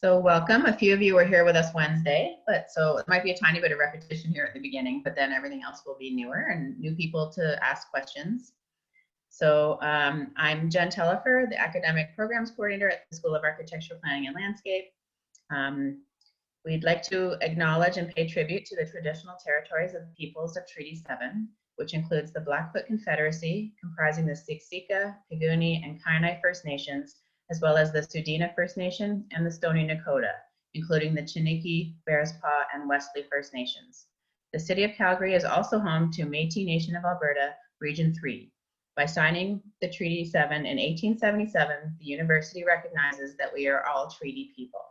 So welcome. A few of you were here with us Wednesday, but so it might be a tiny bit of repetition here at the beginning, but then everything else will be newer and new people to ask questions. So I'm Jen Tellifer, the Academic Programs Coordinator at the School of Architecture, Planning and Landscape. We'd like to acknowledge and pay tribute to the traditional territories of the peoples of Treaty 7, which includes the Blackfoot Confederacy, comprising the Siksika, Piguni, and Kainai First Nations, as well as the Tsuut'ina First Nation and the Stoney Nakoda, including the Chiniki, Bearspaw, and Wesley First Nations. The City of Calgary is also home to Métis Nation of Alberta, Region 3. By signing the Treaty 7 in 1877, the university recognizes that we are all treaty people.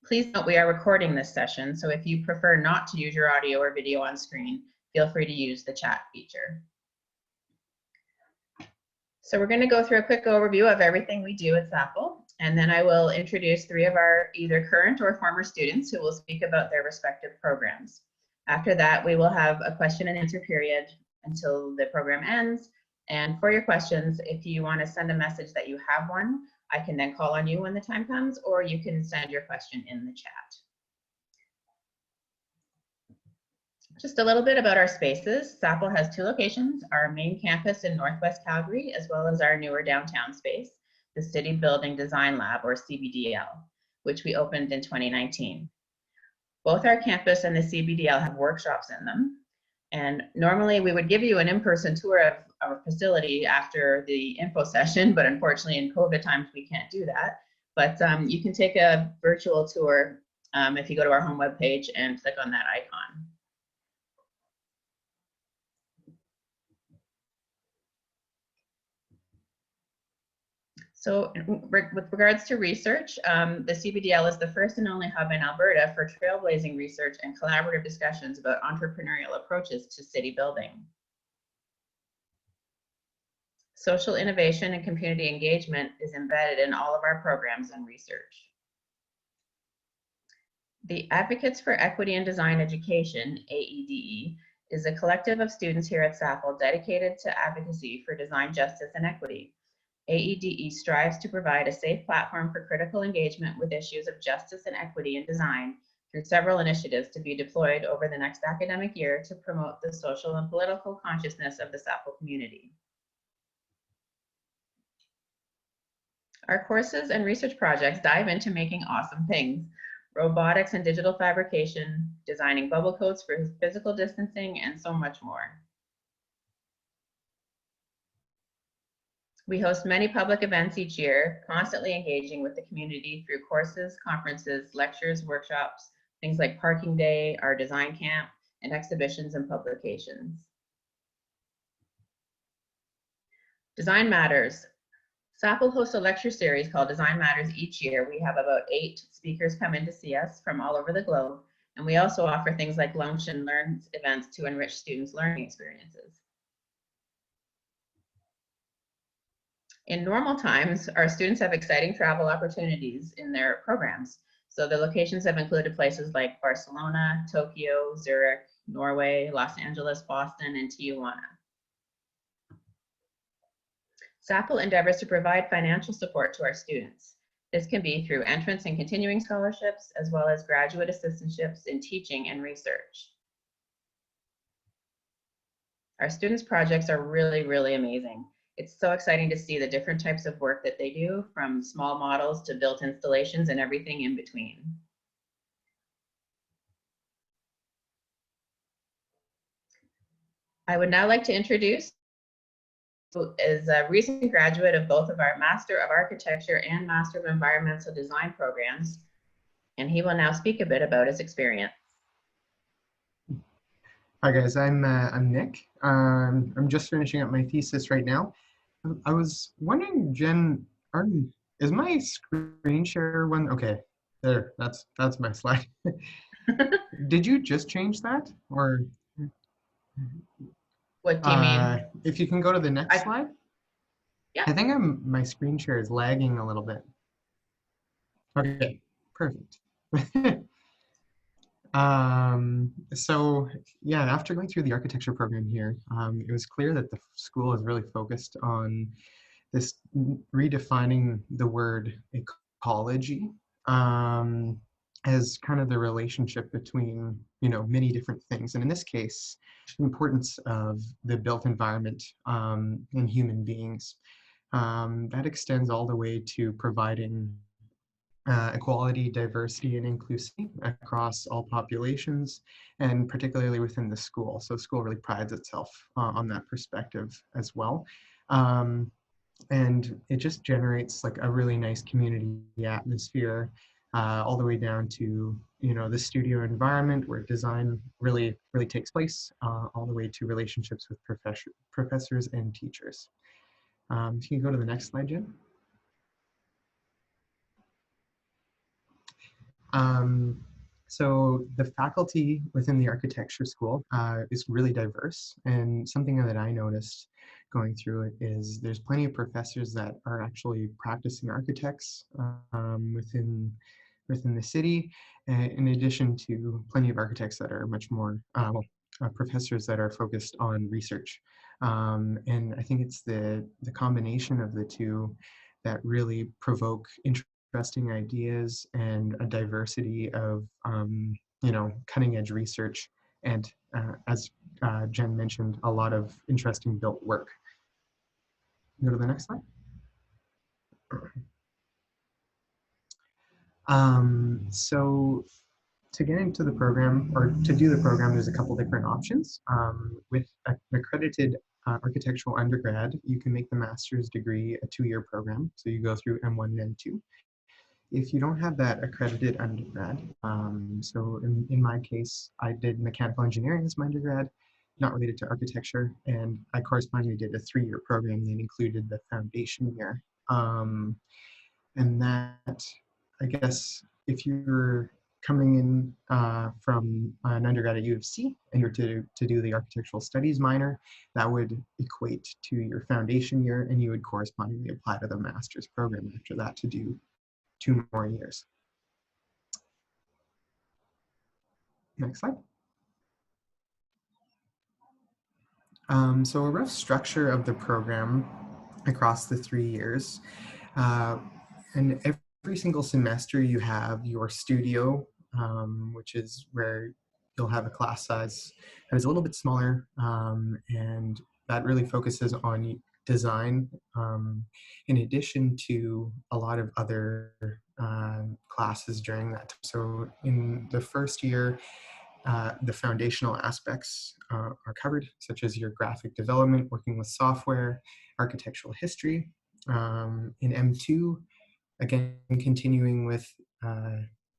Please note we are recording this session, so if you prefer not to use your audio or video on screen, feel free to use the chat feature. So we're going to go through a quick overview of everything we do at SAPL, and then I will introduce three of our either current or former students who will speak about their respective programs. After that, we will have a question and answer period until the program ends. And for your questions, if you want to send a message that you have one, I can then call on you when the time comes, or you can send your question in the chat. Just a little bit about our spaces. SAPL has two locations, our main campus in Northwest Calgary, as well as our newer downtown space, the City Building Design Lab, or CBDL, which we opened in 2019. Both our campus and the CBDL have workshops in them. And normally we would give you an in-person tour of our facility after the info session, but unfortunately in COVID times we can't do that. But you can take a virtual tour if you go to our home webpage and click on that icon. So with regards to research, the CBDL is the first and only hub in Alberta for trailblazing research and collaborative discussions about entrepreneurial approaches to city building. Social innovation and community engagement is embedded in all of our programs and research. The Advocates for Equity in Design Education, AEDE, is a collective of students here at SAPL dedicated to advocacy for design justice and equity. AEDE strives to provide a safe platform for critical engagement with issues of justice and equity in design through several initiatives to be deployed over the next academic year to promote the social and political consciousness of the SAPL community. Our courses and research projects dive into making awesome things: robotics and digital fabrication, designing bubble coats for physical distancing, and so much more. We host many public events each year, constantly engaging with the community through courses, conferences, lectures, workshops, things like Parking Day, our design camp, and exhibitions and publications. Design Matters. SAPL hosts a lecture series called Design Matters each year. We have about 8 speakers come in to see us from all over the globe, and we also offer things like lunch and learn events to enrich students' learning experiences. In normal times, our students have exciting travel opportunities in their programs. So the locations have included places like Barcelona, Tokyo, Zurich, Norway, Los Angeles, Boston, and Tijuana. SAPL endeavors to provide financial support to our students. This can be through entrance and continuing scholarships, as well as graduate assistantships in teaching and research. Our students' projects are really, really amazing. It's so exciting to see the different types of work that they do, from small models to built installations and everything in between. I would now like to introduce, who is a recent graduate of both of our Master of Architecture and Master of Environmental Design programs, and he will now speak a bit about his experience. Hi guys, I'm Nick. I'm just finishing up my thesis right now. I was wondering, Jen, is my screen share one? Okay, there, that's my slide. Did you just change that, or? What do you mean? If you can go to the next slide. Yeah. I think my screen share is lagging a little bit. Okay, perfect. So yeah, after going through the architecture program here, it was clear that the school is really focused on this redefining the word ecology as kind of the relationship between, many different things. And in this case, the importance of the built environment and human beings. That extends all the way to providing equality, diversity, and inclusivity across all populations, and particularly within the school. So school really prides itself on that perspective as well. And it just generates like a really nice community atmosphere, all the way down to, the studio environment where design really takes place, all the way to relationships with professors and teachers. Can you go to the next slide, Jen? So the faculty within the architecture school is really diverse, and something that I noticed going through it is there's plenty of professors that are actually practicing architects within the city, in addition to plenty of architects that are much more professors that are focused on research. And I think it's the combination of the two that really provoke interesting ideas and a diversity of, cutting edge research. And as Jen mentioned, a lot of interesting built work. Go to the next slide. So to get into the program, or to do the program, there's a couple different options. With an accredited architectural undergrad, you can make the master's degree a 2-year program. So you go through M1 and M2. If you don't have that accredited undergrad, so in my case, I did mechanical engineering as my undergrad, not related to architecture, and I correspondingly did a 3-year program that included the foundation year. And that, I guess, if you're coming in from an undergrad at U of C and you're to do the architectural studies minor, that would equate to your foundation year, and you would correspondingly apply to the master's program after that to do 2 more years. Next slide. So a rough structure of the program across the 3 years. And every single semester you have your studio, which is where you'll have a class size that is a little bit smaller, and that really focuses on design, in addition to a lot of other classes during that time. So in the first year, the foundational aspects are covered, such as your graphic development, working with software, architectural history. In M2, again, continuing with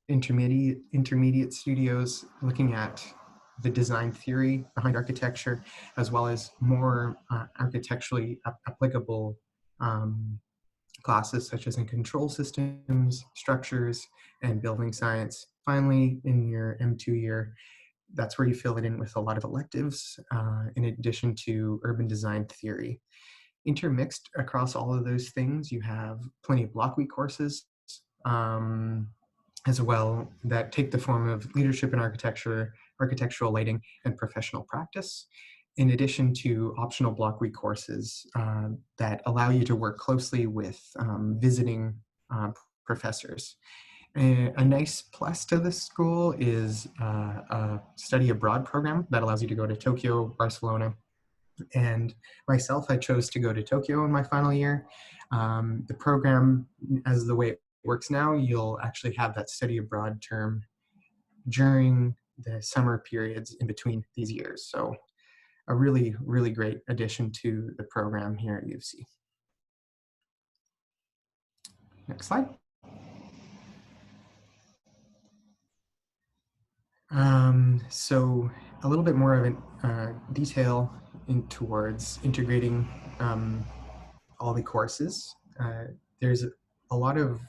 intermediate studios, looking at the design theory behind architecture, as well as more architecturally applicable classes such as in control systems, structures, and building science. Finally, in your M2 year, that's where you fill it in with a lot of electives, in addition to urban design theory. Intermixed across all of those things, you have plenty of block week courses as well that take the form of leadership in architecture, architectural lighting, and professional practice, in addition to optional block week courses that allow you to work closely with visiting professors. A nice plus to this school is a study abroad program that allows you to go to Tokyo, Barcelona. And myself, I chose to go to Tokyo in my final year. The program, as the way it works now, you'll actually have that study abroad term during the summer periods in between these years. So a really, really great addition to the program here at U of C. Next slide. So a little bit more of a detail towards integrating all the courses. There's a lot of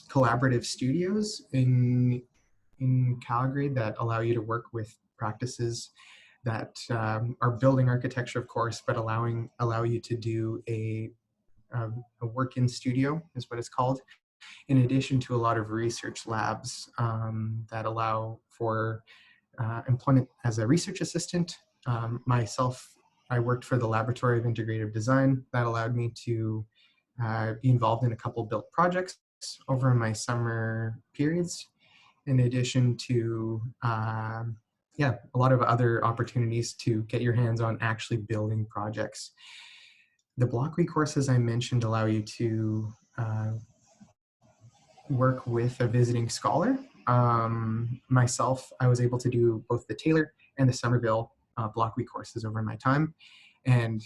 collaborative studios in Calgary that allow you to work with practices that are building architecture, of course, but allow you to do a work in studio is what it's called, in addition to a lot of research labs that allow for employment as a research assistant. Myself, I worked for the Laboratory of Integrative Design. That allowed me to be involved in a couple built projects over my summer periods, in addition to yeah, a lot of other opportunities to get your hands on actually building projects. The block week courses I mentioned allow you to work with a visiting scholar. Myself, I was able to do both the Taylor and the Somerville block week courses over my time, and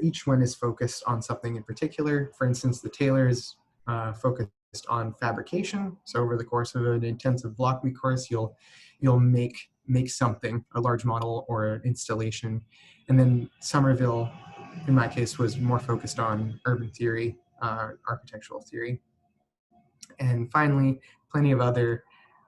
each one is focused on something in particular. For instance, the Taylor is focused on fabrication. So over the course of an intensive block week course, you'll make something, a large model or an installation. And then Somerville, in my case, was more focused on urban theory, architectural theory. And finally, plenty of other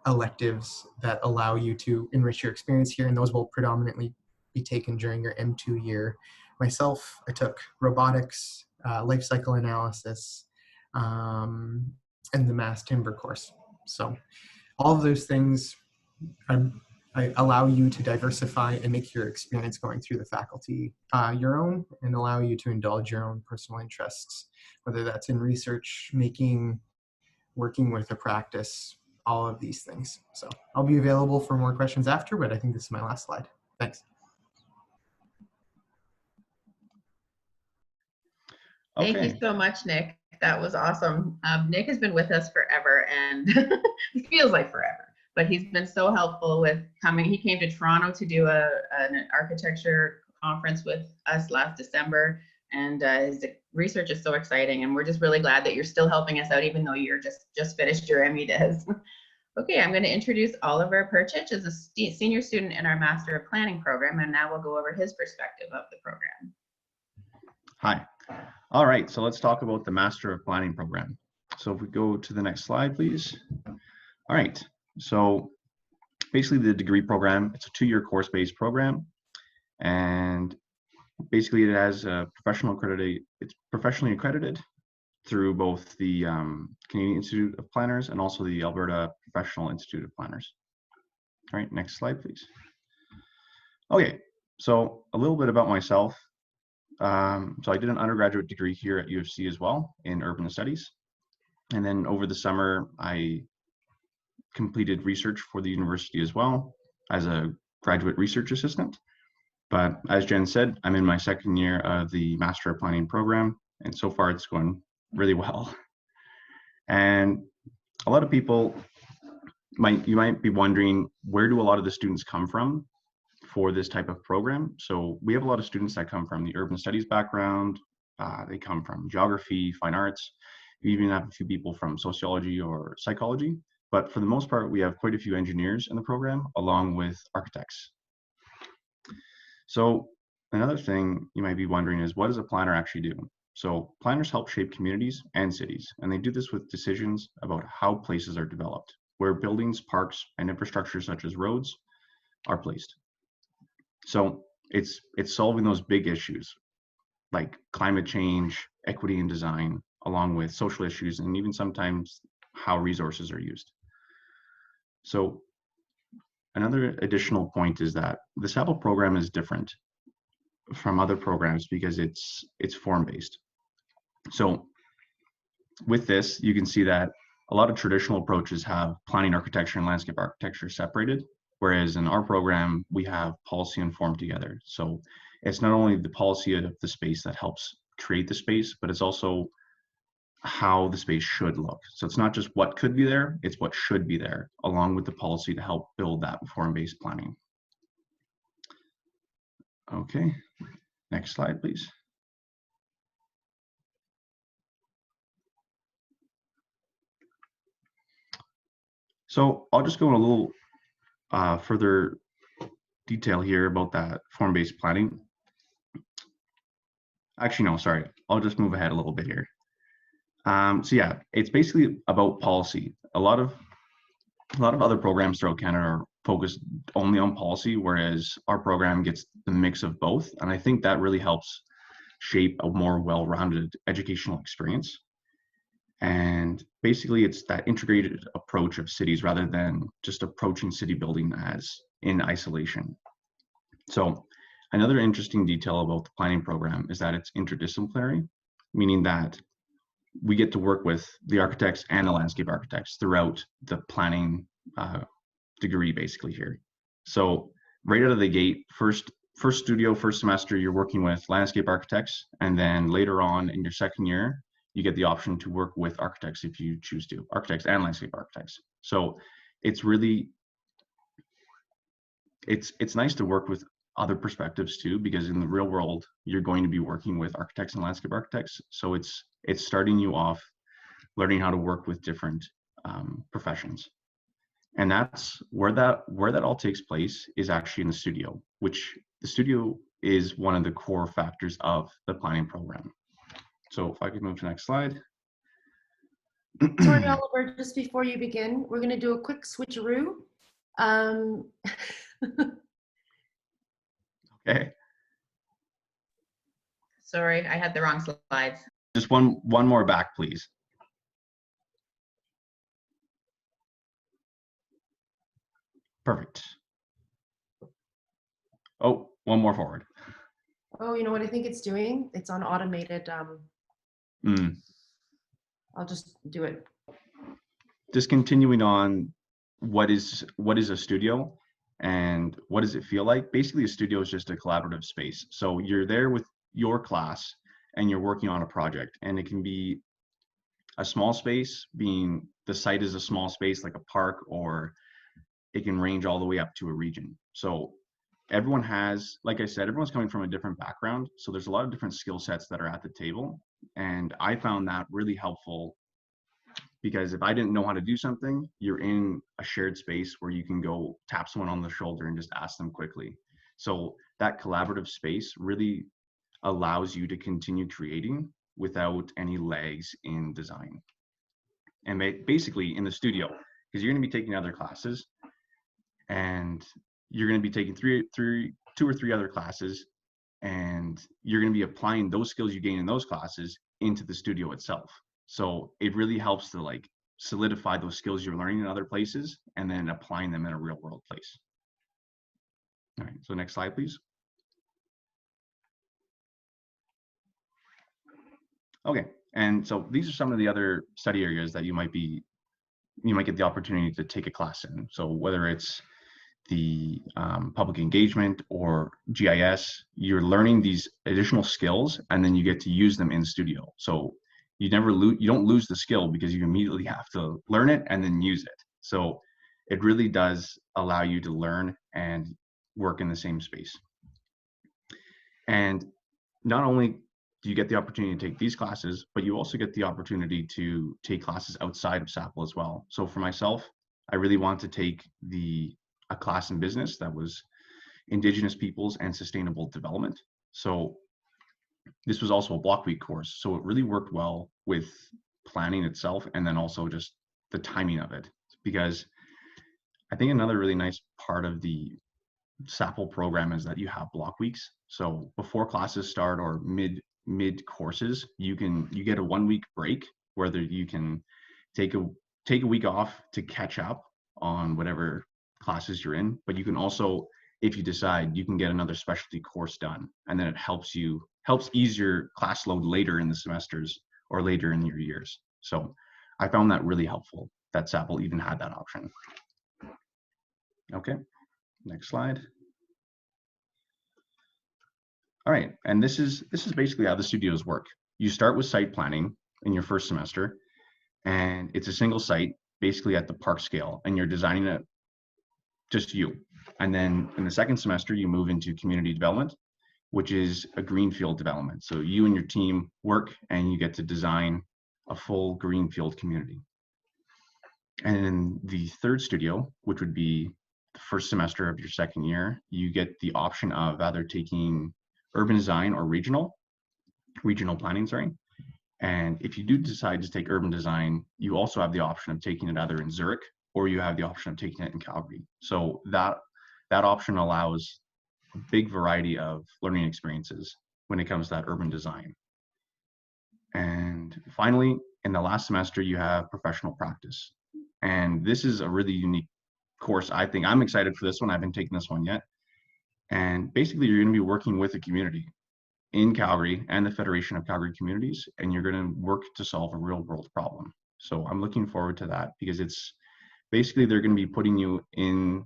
electives that allow you to enrich your experience here, and those will predominantly be taken during your M2 year. Myself, I took robotics, life cycle analysis, and the mass timber course. So all of those things I allow you to diversify and make your experience going through the faculty your own, and allow you to indulge your own personal interests, whether that's in research, making, working with a practice, all of these things. So I'll be available for more questions after, but I think this is my last slide. Thanks. Thank Okay. you so much, Nick. That was awesome. Nick has been with us forever, and it feels like forever, but he's been so helpful with coming. He came to Toronto to do an architecture conference with us last December, and his research is so exciting, and we're just really glad that you're still helping us out, even though you're just finished your ME-Des. Okay, I'm going to introduce Oliver Prcic as a senior student in our Master of Planning program, and now we'll go over his perspective of the program. Hi. All right, so let's talk about the Master of Planning program. So if we go to the next slide, please. All right, so basically the degree program, it's a 2-year course-based program, and basically it has a it's professionally accredited through both the Canadian Institute of Planners and also the Alberta Professional Institute of Planners. All right, next slide, please. Okay, so a little bit about myself. So I did an undergraduate degree here at U of C as well in urban studies. And then over the summer, I completed research for the university as well as a graduate research assistant. But as Jen said, I'm in my 2nd year of the Master of Planning program, and so far it's going really well. And a lot of people you might be wondering, where do a lot of the students come from for this type of program? So we have a lot of students that come from the urban studies background. They come from geography, fine arts. We even have a few people from sociology or psychology. But for the most part, we have quite a few engineers in the program, along with architects. So another thing you might be wondering is, what does a planner actually do? So planners help shape communities and cities, and they do this with decisions about how places are developed, where buildings, parks, and infrastructure such as roads are placed. So it's solving those big issues like climate change, equity in design, along with social issues, and even sometimes how resources are used. So another additional point is that the SAPL program is different from other programs because it's form-based. So with this, you can see that a lot of traditional approaches have planning architecture and landscape architecture separated, whereas in our program, we have policy and form together. So it's not only the policy of the space that helps create the space, but it's also how the space should look. So it's not just what could be there, it's what should be there, along with the policy to help build that form-based planning. Okay, next slide, please. So I'll just go in a little further detail here about that form-based planning. Actually, no, sorry. I'll just move ahead a little bit here. So yeah, it's basically about policy. A lot of other programs throughout Canada are focused only on policy, whereas our program gets the mix of both. And I think that really helps shape a more well-rounded educational experience. And basically it's that integrated approach of cities rather than just approaching city building as in isolation. So another interesting detail about the planning program is that it's interdisciplinary, meaning that we get to work with the architects and the landscape architects throughout the planning degree basically here. So right out of the gate, first semester, you're working with landscape architects, and then later on in your second year, you get the option to work with architects if you choose to, architects and landscape architects. So it's really, it's nice to work with other perspectives too, because in the real world, you're going to be working with architects and landscape architects. So it's starting you off learning how to work with different professions. And that's where that all takes place, is actually in the studio, which the studio is one of the core factors of the planning program. So if I could move to the next slide. Sorry, Oliver, just before you begin, we're going to do a quick switcheroo. Okay. Sorry, I had the wrong slides. Just one more back, please. Perfect. Oh, one more forward. Oh, you know what I think it's doing? It's on automated. I'll just do it. Just continuing on, what is a studio and what does it feel like? Basically, a studio is just a collaborative space. So you're there with your class and you're working on a project, and it can be a small space, being the site is a small space like a park, or it can range all the way up to a region. So everyone has, like I said, everyone's coming from a different background. So there's a lot of different skill sets that are at the table. And I found that really helpful, because if I didn't know how to do something, you're in a shared space where you can go tap someone on the shoulder and just ask them quickly. So that collaborative space really allows you to continue creating without any lags in design. And basically in the studio, because you're going to be taking other classes, and you're going to be taking two or three other classes, and you're going to be applying those skills you gain in those classes into the studio itself. So it really helps to like solidify those skills you're learning in other places and then applying them in a real world place. All right, so next slide, please. Okay, and so these are some of the other study areas that you might get the opportunity to take a class in. So whether it's the public engagement or GIS, you're learning these additional skills, and then you get to use them in studio. So you don't lose the skill, because you immediately have to learn it and then use it. So it really does allow you to learn and work in the same space. And not only do you get the opportunity to take these classes, but you also get the opportunity to take classes outside of SAPL as well. So for myself, I really want to take a class in business that was Indigenous peoples and sustainable development. So this was also a block week course. So it really worked well with planning itself, and then also just the timing of it. Because I think another really nice part of the SAPL program is that you have block weeks. So before classes start or mid courses, you get a 1 week break, whether you can take a week off to catch up on whatever classes you're in, but you can also, if you decide, you can get another specialty course done, and then it helps ease your class load later in the semesters or later in your years. So I found that really helpful that SAPL even had that option. Okay, next slide. All right, and this is basically how the studios work. You start with site planning in your first semester, and it's a single site, basically at the park scale, and you're designing it just you. And then in the second semester, you move into community development, which is a greenfield development. So you and your team work, and you get to design a full greenfield community. And in the third studio, which would be the first semester of your second year, you get the option of either taking urban design or regional planning, sorry. And if you do decide to take urban design, you also have the option of taking it either in Zurich, or you have the option of taking it in Calgary. So that option allows a big variety of learning experiences when it comes to that urban design. And finally, in the last semester, you have professional practice. And this is a really unique course. I think I'm excited for this one. I haven't taken this one yet. And basically, you're going to be working with a community. in Calgary and the Federation of Calgary Communities, and you're going to work to solve a real world problem. So I'm looking forward to that, because it's basically, they're going to be putting you in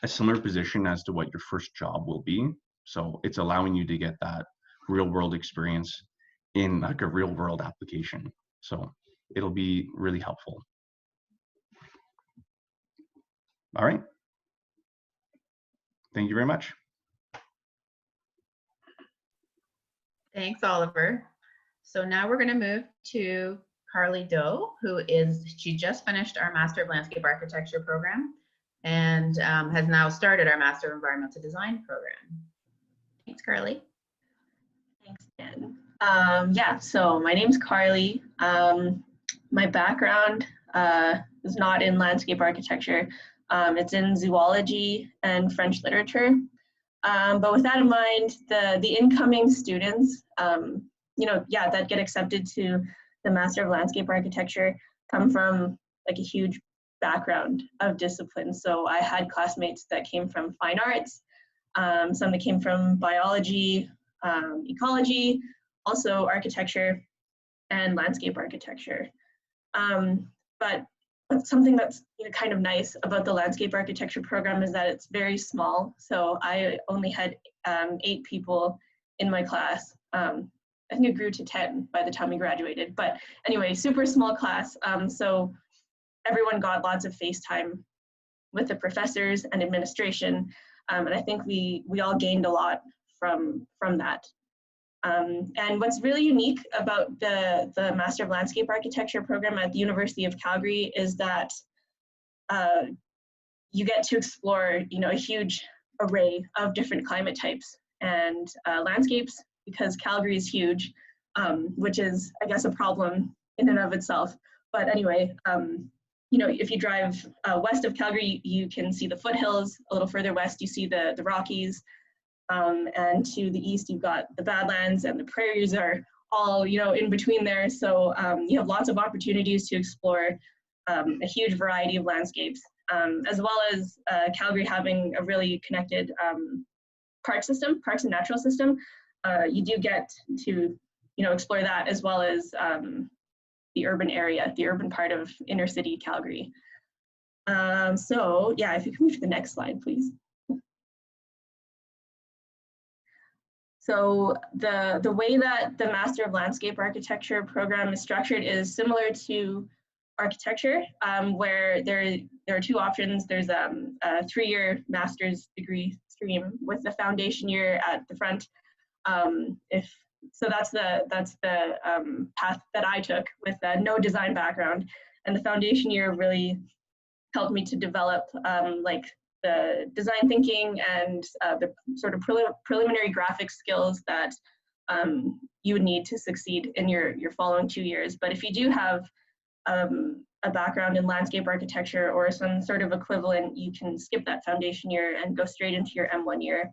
a similar position as to what your first job will be. So it's allowing you to get that real world experience in like a real world application. So it'll be really helpful. All right. Thank you very much. Thanks, Oliver. So now we're going to move to Carly Doe, she just finished our Master of Landscape Architecture program and has now started our Master of Environmental Design program. Thanks, Carly. Thanks, Jen. Yeah, so my name's Carly. My background is not in landscape architecture. It's in zoology and French literature. But with that in mind, the incoming students, that get accepted to the Master of Landscape Architecture come from like a huge background of disciplines. So I had classmates that came from fine arts, some that came from biology, ecology, also architecture and landscape architecture. But something that's kind of nice about the landscape architecture program is that it's very small. So I only had 8 people in my class. I think it grew to 10 by the time we graduated. But anyway, super small class. So everyone got lots of face time with the professors and administration. And I think we all gained a lot from that. And what's really unique about the Master of Landscape Architecture program at the University of Calgary is that you get to explore, a huge array of different climate types and landscapes, because Calgary is huge, which is, I guess, a problem in and of itself. But anyway, if you drive west of Calgary, you can see the foothills. A little further west, you see the Rockies. And to the east, you've got the Badlands, and the prairies are all, in between there. So you have lots of opportunities to explore a huge variety of landscapes, as well as Calgary having a really connected parks and natural system. You do get to, explore that, as well as the urban area, the urban part of inner city Calgary. So yeah, if you can move to the next slide, please. So the way that the Master of Landscape Architecture program is structured is similar to architecture, where there are 2 options. There's a 3-year master's degree stream with the foundation year at the front. So that's the path that I took with no design background, and the foundation year really helped me to develop like the design thinking and the sort of preliminary graphic skills that you would need to succeed in your following 2 years. But if you do have a background in landscape architecture or some sort of equivalent, you can skip that foundation year and go straight into your M1 year,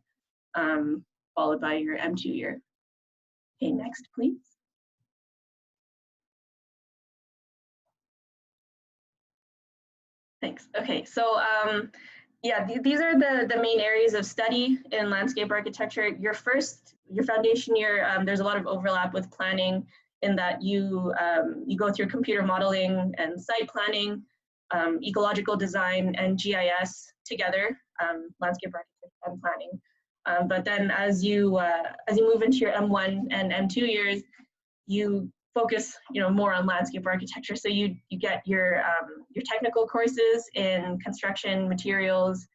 followed by your M2 year. Okay, next, please. Thanks. Okay, so yeah, these are the main areas of study in landscape architecture. Your foundation year, there's a lot of overlap with planning in that you go through computer modeling and site planning, ecological design and GIS together, landscape architecture and planning. But then as you move into your M1 and M2 years, you focus more on landscape architecture. So you get your technical courses in construction, materials,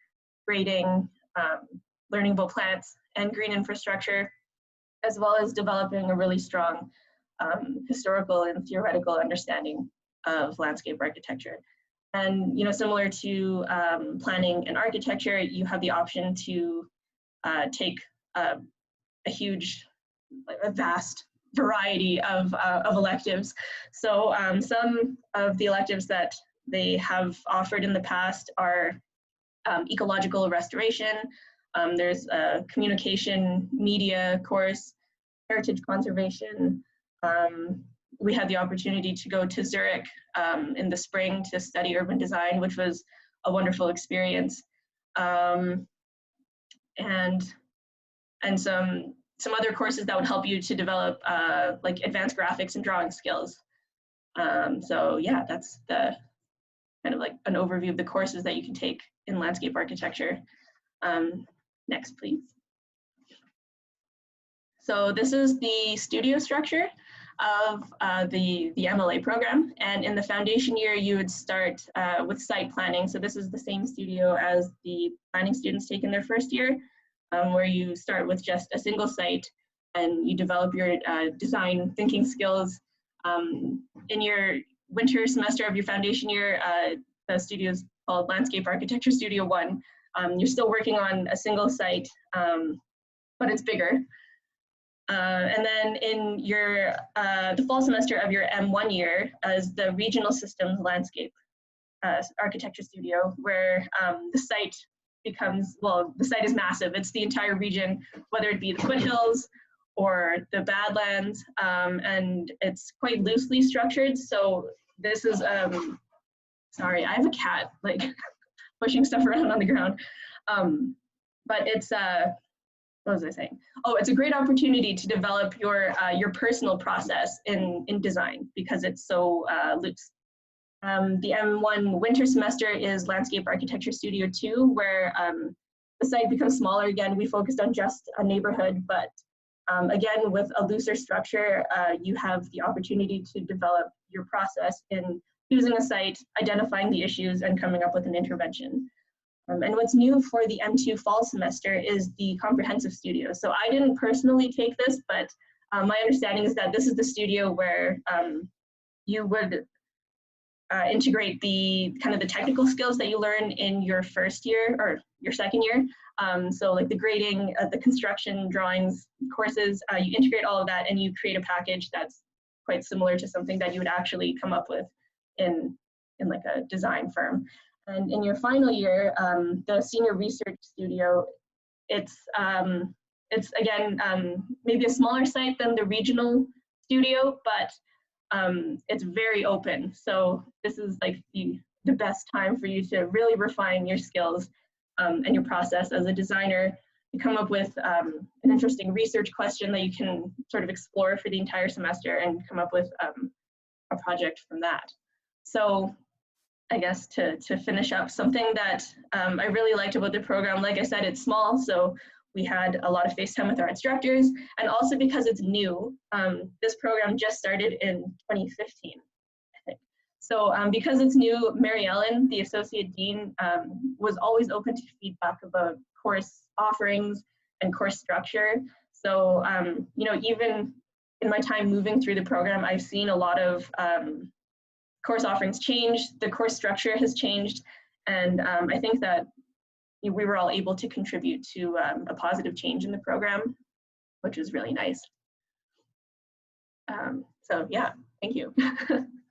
grading, learning about plants and green infrastructure, as well as developing a really strong historical and theoretical understanding of landscape architecture. And similar to planning and architecture, you have the option to take a vast variety of electives. So some of the electives that they have offered in the past are ecological restoration. There's a communication media course, heritage conservation. We had the opportunity to go to Zurich in the spring to study urban design, which was a wonderful experience. And some some other courses that would help you to develop like advanced graphics and drawing skills. So yeah, that's the kind of like an overview of the courses that you can take in landscape architecture. Next, please. So this is the studio structure of the MLA program. And in the foundation year, you would start with site planning. So this is the same studio as the planning students take in their first year, where you start with just a single site and you develop your design thinking skills. In your winter semester of your foundation year, the studio is called Landscape Architecture Studio 1. You're still working on a single site, but it's bigger. And then in your the fall semester of your M1 year is the Regional Systems Landscape Architecture Studio, where the site becomes, well, the site is massive. It's the entire region, whether it be the foothills or the Badlands, and it's quite loosely structured. So this is, sorry, I have a cat like pushing stuff around on the ground. But it's, what was I saying? Oh, it's a great opportunity to develop your personal process in design because it's so loose. The M1 winter semester is Landscape Architecture Studio 2, where the site becomes smaller. Again, we focused on just a neighborhood, but again, with a looser structure, you have the opportunity to develop your process in choosing a site, identifying the issues, and coming up with an intervention. And what's new for the M2 fall semester is the comprehensive studio. So I didn't personally take this, but my understanding is that this is the studio where you would integrate the kind of the technical skills that you learn in your first year or your second year. So like the grading, the construction drawings courses, you integrate all of that and you create a package that's quite similar to something that you would actually come up with in like a design firm. And in your final year, the senior research studio, it's again, maybe a smaller site than the regional studio, but it's very open. So this is like the best time for you to really refine your skills and your process as a designer. You come up with an interesting research question that you can sort of explore for the entire semester and come up with a project from that. So I guess to finish up, something that I really liked about the program, like I said, it's small, so we had a lot of FaceTime with our instructors, and also because it's new, this program just started in 2015, I think. So because it's new, Mary Ellen, the Associate Dean, was always open to feedback about course offerings and course structure. So, you know, even in my time moving through the program, I've seen a lot of course offerings change, the course structure has changed, and I think that we were all able to contribute to a positive change in the program, which is really nice. So yeah, thank you.